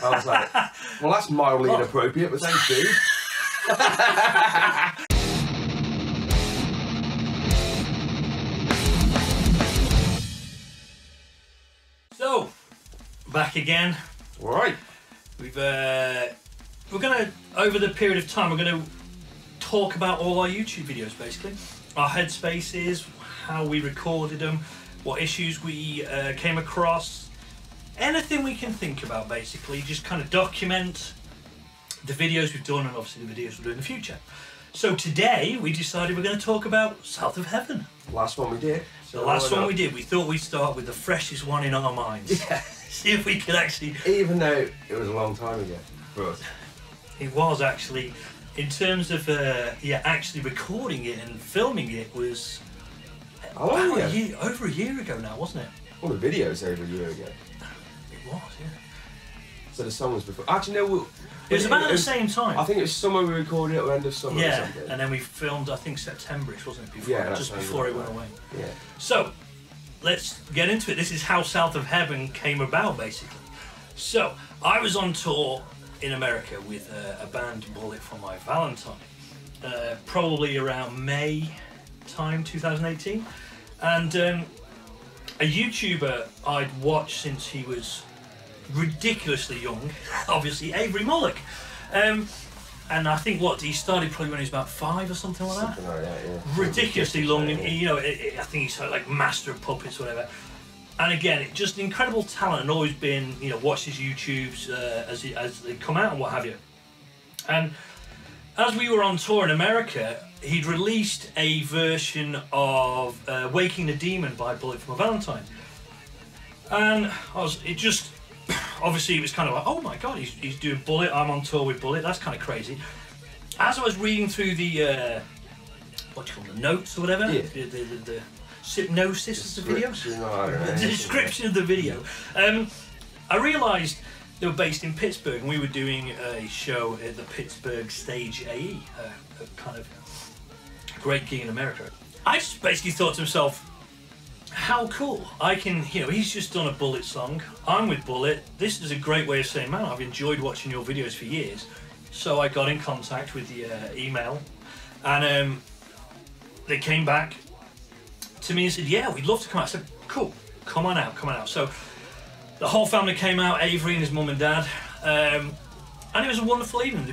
I was like, well, that's mildly inappropriate, but thanks, dude. So, back again. All right. We're gonna, over the period of time, we're gonna talk about all our YouTube videos, basically. Our headspaces, how we recorded them, what issues we came across, anything we can think about, basically. Just kind of document the videos we've done and obviously the videos we'll do in the future. So today we decided we're going to talk about South of Heaven. Last one we did. The last one we did, we thought we'd start with the freshest one in our minds. Yeah. See if we could actually... Even though it was a long time ago for us. It was actually, in terms of actually recording it and filming it was over a year ago now, wasn't it? Well, the video's over a year ago. It was, yeah. So the song was before. Actually, no. It was about at the same time. I think it was summer we recorded it, or end of summer or something. And then we filmed, I think, September-ish, wasn't it? Before, yeah, just before it went away. Yeah. So, let's get into it. This is how South of Heaven came about, basically. So, I was on tour in America with a band, Bullet for My Valentine, probably around May time 2018, and a YouTuber I'd watched since he was ridiculously young, obviously Avery Molek, and I think he started probably when he was about 5 or something like that. Something like that, yeah. Ridiculously long, and I think he's like master of puppets, whatever. And again, just incredible talent, and always been, watched his YouTubes as they come out and what have you. And as we were on tour in America, he'd released a version of Waking the Demon by Bullet for My Valentine. And obviously it was kind of like, oh my god, he's doing Bullet, I'm on tour with Bullet, that's kind of crazy. As I was reading through the, the notes or whatever, yeah. the hypnosis of the video? The description of the video. I realised they were based in Pittsburgh, and we were doing a show at the Pittsburgh Stage AE, a kind of great gig in America. I just basically thought to myself, how cool. I can, he's just done a Bullet song, I'm with Bullet, this is a great way of saying, man, I've enjoyed watching your videos for years. So I got in contact with the email, and they came back to me and said, yeah, we'd love to come out. I said, cool, come on out. So the whole family came out, Avery and his mum and dad, and it was a wonderful evening,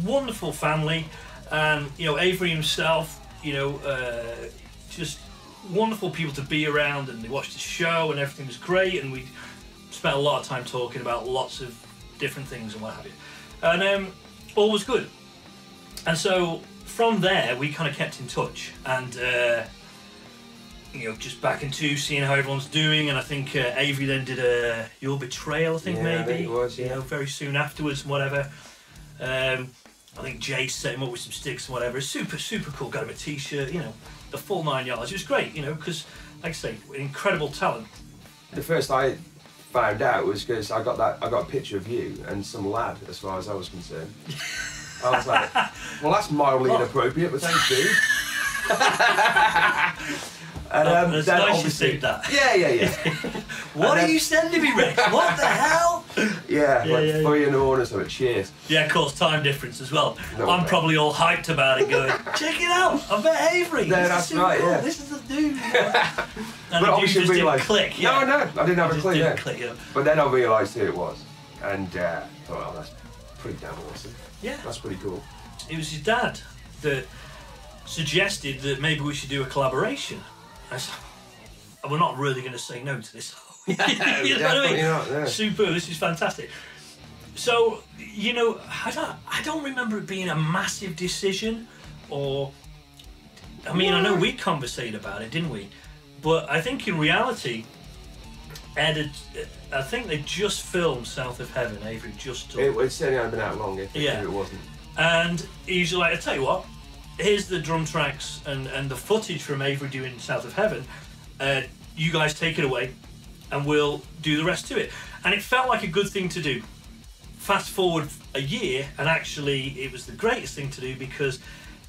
wonderful family, and Avery himself, just wonderful people to be around, and they watched the show and everything was great, and we spent a lot of time talking about lots of different things and what have you, and all was good. And so from there we kind of kept in touch, and just back into seeing how everyone's doing, and I think Avery then did Your Betrayal, I think maybe. I think it was, yeah. Very soon afterwards and whatever. I think Jay set him up with some sticks and whatever. Super, super cool. Got him a t-shirt, the full 9 yards. It was great, because, like I say, incredible talent. The first I found out was because I got a picture of you and some lad, as far as I was concerned. I was like, well, that's mildly inappropriate, but thanks, dude. And it's then nice obviously, you said that. Yeah. What are you sending me, Rex? What the hell? Yeah, 3 in the morning or something. Cheers. Yeah, of course, time difference as well. I'm probably all hyped about it, going, check it out, I bet Avery. No, that's right, cool. yeah. This is the dude. And But obviously just didn't click. Yeah. No, I didn't have a clue. Didn't click, But then I realised who it was, and thought, oh, that's pretty damn awesome. Yeah. That's pretty cool. It was his dad that suggested that maybe we should do a collaboration. I said, we're not really going to say no to this. No, definitely not, no. Super, this is fantastic. So, I don't remember it being a massive decision, or, I mean, I know we conversated about it, didn't we? But I think in reality, I think they just filmed South of Heaven, Avery just done. It certainly hadn't been out long if it wasn't. And he's like, I tell you what, here's the drum tracks and the footage from Avery doing South of Heaven. You guys take it away, and we'll do the rest to it. And it felt like a good thing to do. Fast forward a year, and actually it was the greatest thing to do, because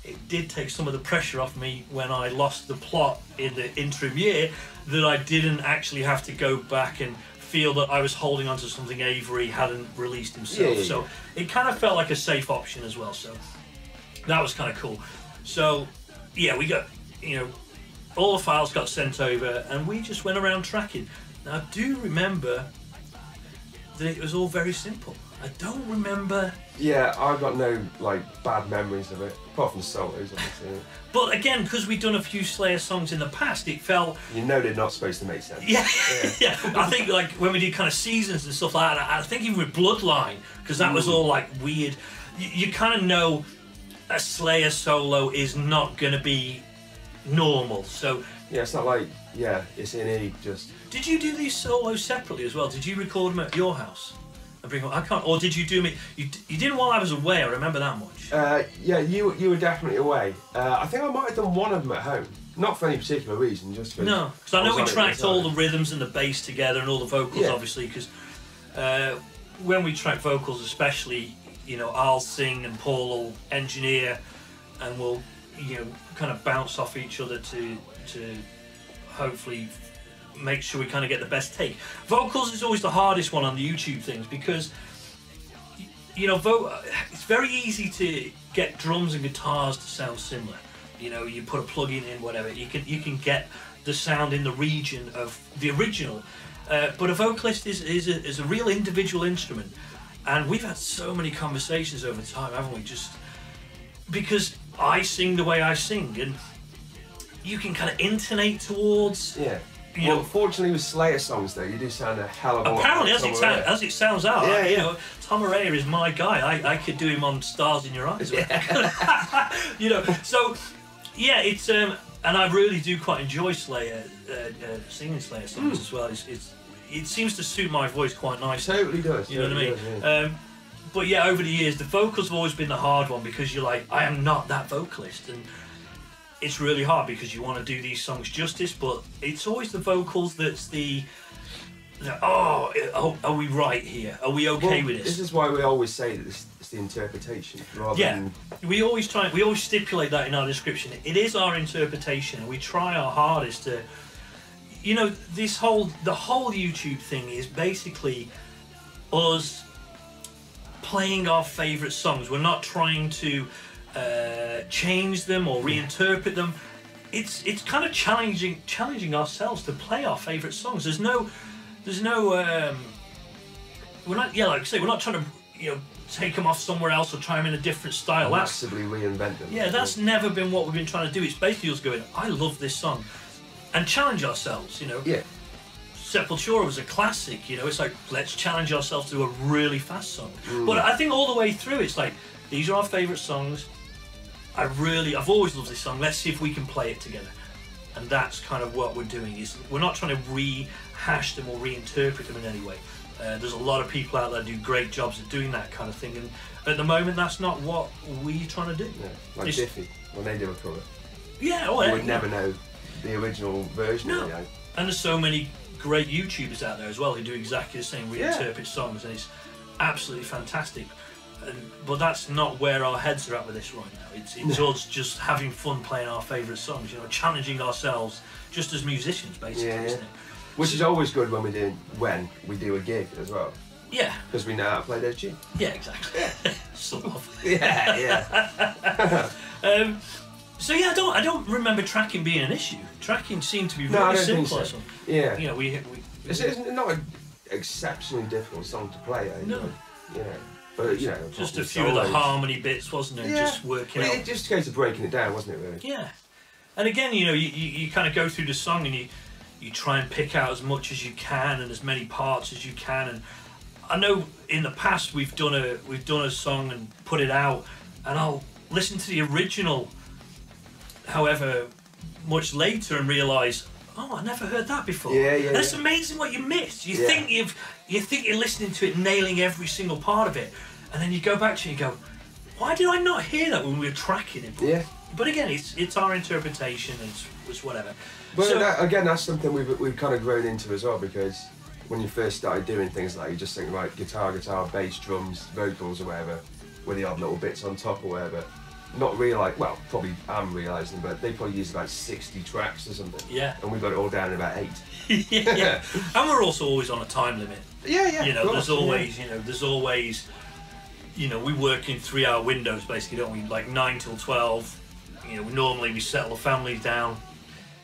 it did take some of the pressure off me when I lost the plot in the interim year, that I didn't actually have to go back and feel that I was holding on to something Avery hadn't released himself. So it kind of felt like a safe option as well. So that was kind of cool. So yeah, we got, you know, all the files got sent over and we just went around tracking. Now I do remember that it was all very simple. I don't remember. Yeah, I've got no like bad memories of it, apart from solos, obviously. But again, because we'd done a few Slayer songs in the past, it felt. You know they're not supposed to make sense. Yeah, yeah. I think like when we did kind of seasons and stuff like that. I think even with Bloodline, because that was all like weird. You kind of know a Slayer solo is not going to be normal. So yeah, it's not like it's in E just. Did you do these solos separately as well? Did you record them at your house? And bring them, I can't. Or did you do me? You didn't while I was away. I remember that much. Yeah, you were definitely away. I think I might have done one of them at home, not for any particular reason, just because. No, because I know we tracked all the rhythms and the bass together and all the vocals, obviously. Because when we track vocals, especially, you know, I'll sing and Paul will engineer, and we'll, you know, kind of bounce off each other to hopefully make sure we kind of get the best take. Vocals is always the hardest one on the YouTube things because, you know, it's very easy to get drums and guitars to sound similar. You know, you put a plug-in in, whatever, you can get the sound in the region of the original. But a vocalist is a real individual instrument, and we've had so many conversations over time, haven't we? Just because I sing the way I sing, and you can kind of intonate towards. Yeah. Well, fortunately with Slayer songs though, you do sound a hell of a lot. Apparently, as it sounds out, yeah, you know, Tom Araya is my guy. I could do him on Stars in Your Eyes. Yeah. You know, so yeah, it's and I really do quite enjoy Slayer, singing Slayer songs as well. It seems to suit my voice quite nicely. It totally does. You know what I mean? Does, yeah. But yeah, over the years, the vocals have always been the hard one because you're like, I am not that vocalist, and it's really hard because you want to do these songs justice, but it's always the vocals that's are we right here? Are we okay with this? This is why we always say that it's the interpretation rather than. We always stipulate that in our description. It is our interpretation, and we try our hardest to. You know, the whole YouTube thing is basically us playing our favourite songs. We're not trying to change them or reinterpret them. It's kind of challenging ourselves to play our favourite songs. There's no we're not like I say, we're not trying to, you know, take them off somewhere else or try them in a different style. Massively reinvent them. Yeah, that's never been what we've been trying to do. It's basically us going, I love this song, and challenge ourselves, you know. Yeah. Sepultura was a classic, you know. It's like, let's challenge ourselves to do a really fast song. But I think all the way through, it's like, these are our favourite songs. I've always loved this song. Let's see if we can play it together. And that's kind of what we're doing. Is we're not trying to rehash them or reinterpret them in any way. There's a lot of people out there who do great jobs at doing that kind of thing, and at the moment, that's not what we're trying to do. Yeah, like Diffie, when they do a cover. Yeah, you would never know the original version. No. You know? And there's so many great YouTubers out there as well who do exactly the same, reinterpret songs, and it's absolutely fantastic. But that's not where our heads are at with this right now. It's us just having fun playing our favourite songs, you know, challenging ourselves just as musicians, basically, isn't it? Which is always good when we do a gig as well. Yeah. Because we know how to play those tunes. Yeah, exactly. Sort of. Yeah. So yeah, I don't remember tracking being an issue. Tracking seemed to be really simple. So. Yeah. You know, it's not an exceptionally difficult song to play. No. You know, but you know, just a few of the harmony bits, wasn't it? Yeah. Just working out. It's just a case of breaking it down, wasn't it? Really. Yeah. And again, you know, you kind of go through the song and you try and pick out as much as you can and as many parts as you can. And I know in the past we've done a song and put it out, and I'll listen to the original, however much later, and realise, oh, I never heard that before. Yeah. That's amazing what you missed. You think you're listening to it, nailing every single part of it, and then you go back to it and you go, why did I not hear that when we were tracking it? But again, it's our interpretation. It's whatever. But so, that's something we've kind of grown into as well, because when you first started doing things like, you just think, right, guitar, bass, drums, vocals or whatever, with the odd little bits on top or whatever. not realise, well, probably I'm realising, but they probably used about 60 tracks or something. Yeah. And we got it all down in about 8. Yeah. And we're also always on a time limit. Yeah. You know, course, there's always, you know, we work in 3-hour windows basically, don't we? Like 9 till 12. You know, normally we settle the families down,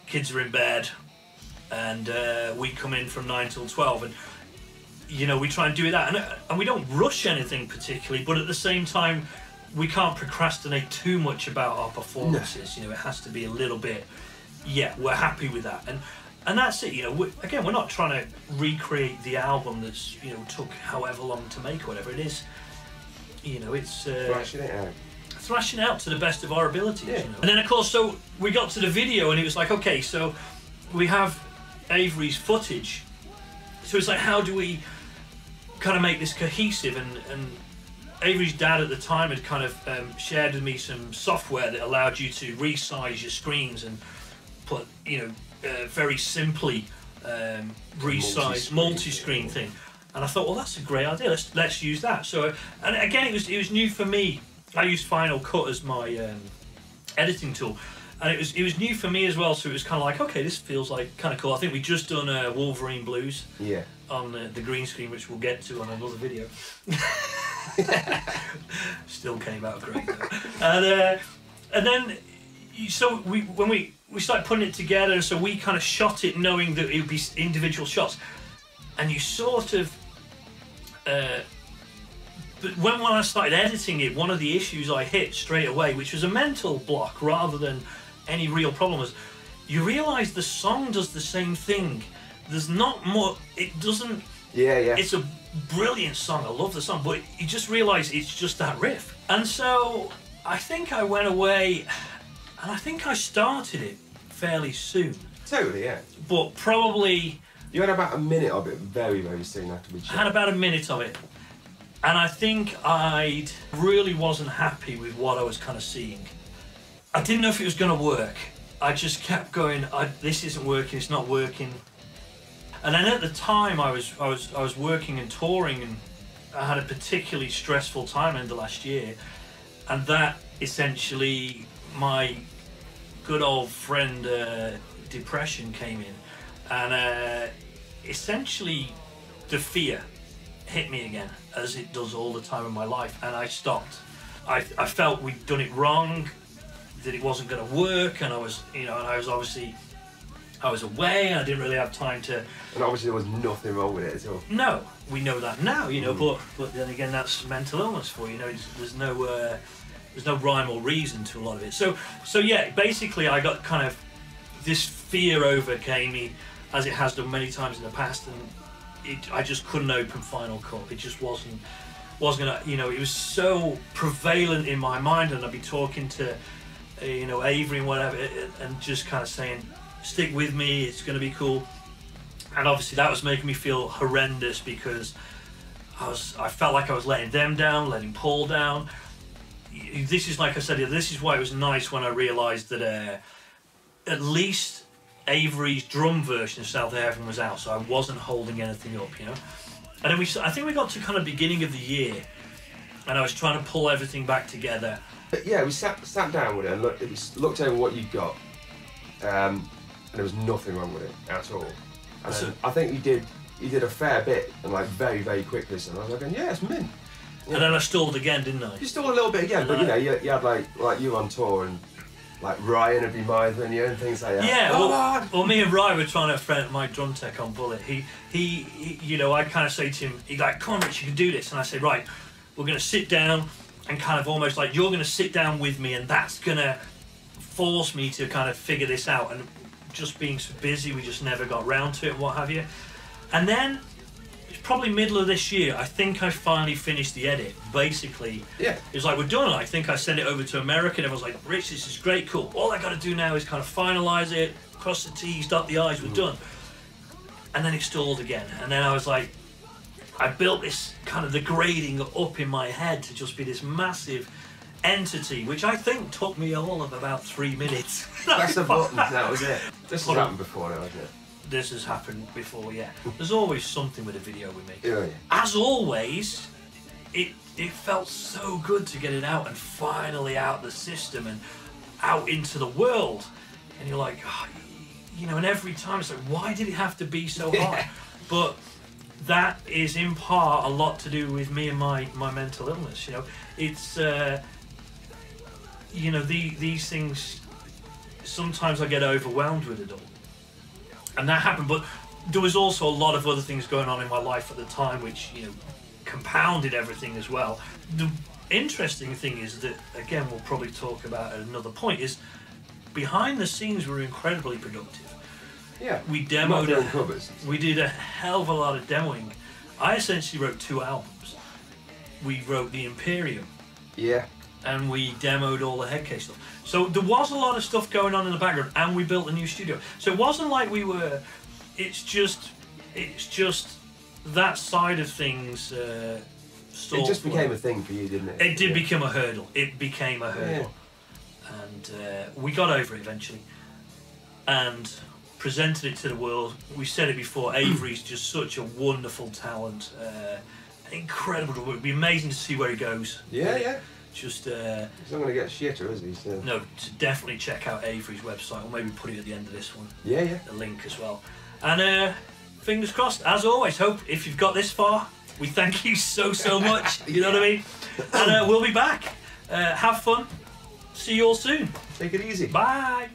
kids are in bed, and we come in from 9 till 12. And, you know, we try and do that. And we don't rush anything particularly, but at the same time, we can't procrastinate too much about our performances. No. You know, it has to be a little bit, yeah, we're happy with that. And that's it, you know, we're not trying to recreate the album that's, you know, took however long to make or whatever it is. You know, it's... thrashing it out. Thrashing out to the best of our abilities, yeah. You know. And then, of course, so we got to the video and it was like, okay, so we have Avery's footage. So it's like, how do we kind of make this cohesive? And Avery's dad at the time had kind of shared with me some software that allowed you to resize your screens and put, you know, very simply resize multi-screen thing. And I thought, well, that's a great idea. Let's use that. So, and again, it was new for me. I used Final Cut as my editing tool, and it was new for me as well. So it was kind of like, okay, this feels like kind of cool. I think we just done Wolverine Blues. Yeah. On the green screen, which we'll get to on another video. Still came out great though. And then so when we started putting it together, so we kind of shot it knowing that it would be individual shots, and you sort of but when I started editing it, one of the issues I hit straight away, which was a mental block rather than any real problem, was you realise the song does the same thing. There's not more, it doesn't, it's a brilliant song, I love the song, but you just realise it's just that riff. And so I think I went away, and I think I started it fairly soon. Totally, yeah. But probably... You had about a minute of it very, very soon after we shot. I had about a minute of it. And I think I really wasn't happy with what I was kind of seeing. I didn't know if it was going to work. I just kept going, this isn't working, it's not working. And then at the time I was working and touring, and I had a particularly stressful time in the last year, and that essentially my good old friend depression came in, and essentially the fear hit me again, as it does all the time in my life, and I stopped. I felt we'd done it wrong, that it wasn't going to work, and I was away, and I didn't really have time to... And obviously there was nothing wrong with it at all. No, we know that now, you know, but then again, that's mental illness for you, you know, there's no rhyme or reason to a lot of it. So yeah, basically I got kind of, this fear overcame me, as it has done many times in the past, and I just couldn't open Final Cut. It just wasn't gonna, you know, it was so prevalent in my mind, and I'd be talking to, you know, Avery and whatever, and just kind of saying, stick with me, it's going to be cool. And obviously that was making me feel horrendous, because I felt like I was letting them down, letting Paul down. This is, like I said, this is why it was nice when I realised that at least Avery's drum version of South of Heaven was out, so I wasn't holding anything up, you know. And then I think we got to kind of beginning of the year, and I was trying to pull everything back together. But yeah, we sat down with it and looked over what you'd got, and there was nothing wrong with it at all. And so, I think you did a fair bit, and like very, very quickly. So I was like, yeah, it's mint. Yeah. And then I stalled again, didn't I? You stalled a little bit again, but you know, you had like you on tour, and like Ryan would be mithering you and things like that. Yeah, well, me and Ryan were trying to friend my drum tech on Bullet. He you know, I kind of say to him, he's like, come on, Rich, you can do this. And I say, right, we're going to sit down, and kind of almost like, you're going to sit down with me, and that's going to force me to kind of figure this out. And just being so busy, we just never got round to it and what have you. And then it's probably middle of this year, I think I finally finished the edit. Basically, yeah, it was like, we're done. I think I sent it over to America, and everyone's like, Rich, this is great, cool. All I got to do now is kind of finalise it, cross the T's, dot the I's, we're done. And then it stalled again. And then I was like, I built this kind of the grading up in my head to just be this massive entity, which I think took me all of about 3 minutes. Press the button, that was it. This has happened before, though, hasn't it? This has happened before, yeah. There's always something with a video we make. Yeah. As always, it felt so good to get it out and finally out the system and out into the world. And you're like, oh, you know, and every time it's like, why did it have to be so hard? But that is in part a lot to do with me and my mental illness. You know, it's you know, these things, sometimes I get overwhelmed with it all, and that happened. But there was also a lot of other things going on in my life at the time which, you know, compounded everything as well. The interesting thing is that, again, we'll probably talk about at another point, is behind the scenes we're incredibly productive. Yeah, we demoed covers. We did a hell of a lot of demoing. I essentially wrote 2 albums. We wrote the Imperium. Yeah. And we demoed all the headcase stuff. So there was a lot of stuff going on in the background, and we built a new studio. So it wasn't like we were. It's just that side of things. It just became a thing for you, didn't it? It did become a hurdle. It became a hurdle, and we got over it eventually, and presented it to the world. We said it before. Avery's just such a wonderful talent, incredible. It would be amazing to see where he goes. Yeah. Just he's not going to get shitter, is he? So. No, to definitely check out Avery's website, or maybe put it at the end of this one. Yeah. The link as well. And fingers crossed, as always. Hope if you've got this far, we thank you so much. You know what I mean? And we'll be back. Have fun. See you all soon. Take it easy. Bye.